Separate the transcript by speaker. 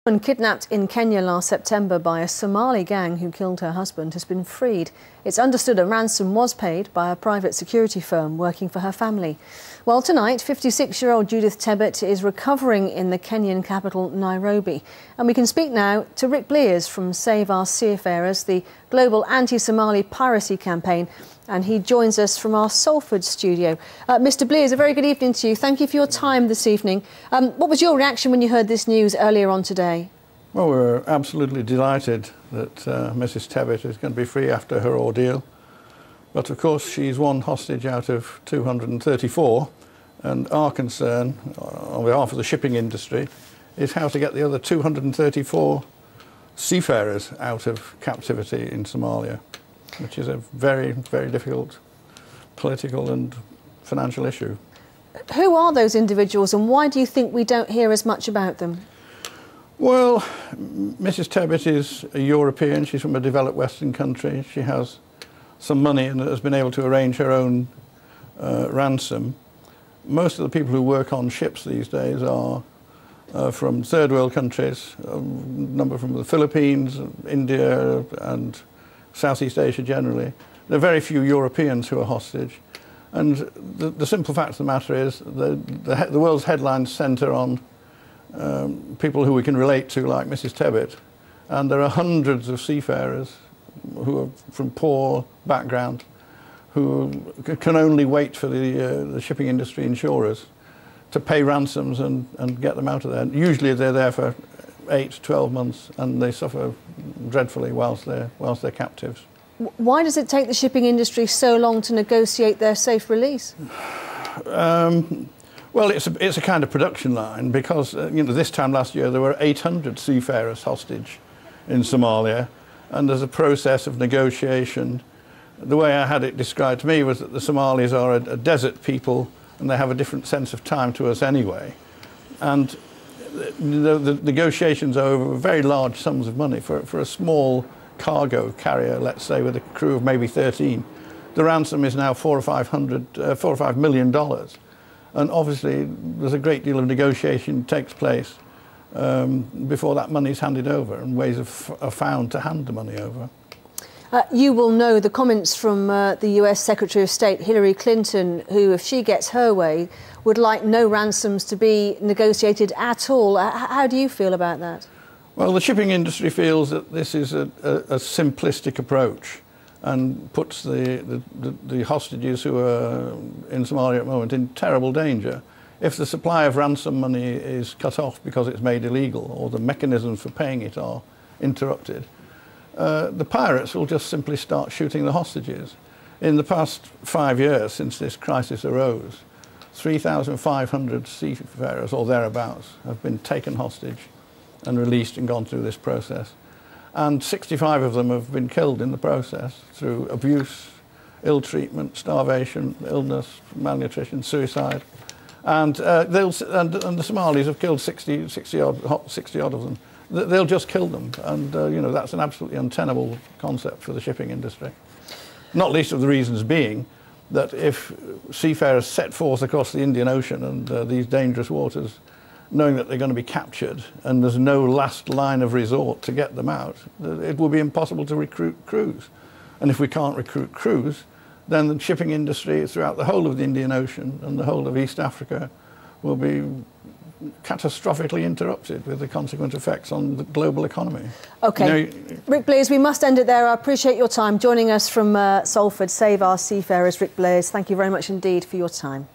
Speaker 1: A woman kidnapped in Kenya last September by a Somali gang who killed her husband has been freed. It's understood a ransom was paid by a private security firm working for her family. Well, tonight, 56-year-old Judith Tebbutt is recovering in the Kenyan capital, Nairobi. And we can speak now to Rick Blears from Save Our Seafarers, the global anti-Somali piracy campaign. And he joins us from our Salford studio. Mr. Blears, a very good evening to you. Thank you for your time this evening. What was your reaction when you heard this news earlier on today?
Speaker 2: Well, we're absolutely delighted that Mrs. Tebbutt is going to be free after her ordeal. But of course, she's one hostage out of 234. And our concern, on behalf of the shipping industry, is how to get the other 234 seafarers out of captivity in Somalia, which is a very, very difficult political and financial issue.
Speaker 1: Who are those individuals and why do you think we don't hear as much about them?
Speaker 2: Well, Mrs. Tebbutt is a European. She's from a developed Western country. She has some money and has been able to arrange her own ransom. Most of the people who work on ships these days are from third world countries, a number from the Philippines, India and Southeast Asia generally. There are very few Europeans who are hostage. And the simple fact of the matter is the world's headlines centre on people who we can relate to, like Mrs. Tebbutt. And there are hundreds of seafarers who are from poor background who can only wait for the shipping industry insurers to pay ransoms and get them out of there. Usually they're there for 8 to 12 months and they suffer dreadfully whilst they're captives.
Speaker 1: Why does it take the shipping industry so long to negotiate their safe release?
Speaker 2: Well, it's a kind of production line because this time last year there were 800 seafarers hostage in Somalia, and there's a process of negotiation. The way I had it described to me was that the Somalis are a desert people and they have a different sense of time to us anyway. And the negotiations are over very large sums of money. For a small cargo carrier, let's say, with a crew of maybe 13, the ransom is now $4 or $5 million. And obviously, there's a great deal of negotiation takes place before that money is handed over, and ways are found to hand the money over.
Speaker 1: You will know the comments from the US Secretary of State, Hillary Clinton, who, if she gets her way, would like no ransoms to be negotiated at all. How do you feel about that?
Speaker 2: Well, the shipping industry feels that this is a simplistic approach and puts the hostages who are in Somalia at the moment in terrible danger. If the supply of ransom money is cut off because it's made illegal or the mechanisms for paying it are interrupted, the pirates will just simply start shooting the hostages. In the past 5 years since this crisis arose, 3,500 seafarers or thereabouts have been taken hostage and released and gone through this process. And 65 of them have been killed in the process through abuse, ill treatment, starvation, illness, malnutrition, suicide. And the Somalis have killed 60 odd of them. They'll just kill them. And that's an absolutely untenable concept for the shipping industry. Not least of the reasons being that if seafarers set forth across the Indian Ocean and these dangerous waters, knowing that they're going to be captured and there's no last line of resort to get them out, it will be impossible to recruit crews. And if we can't recruit crews, then the shipping industry throughout the whole of the Indian Ocean and the whole of East Africa will be catastrophically interrupted with the consequent effects on the global economy.
Speaker 1: OK. Rick Blears, we must end it there. I appreciate your time. Joining us from Salford, Save Our Seafarers, Rick Blears. Thank you very much indeed for your time.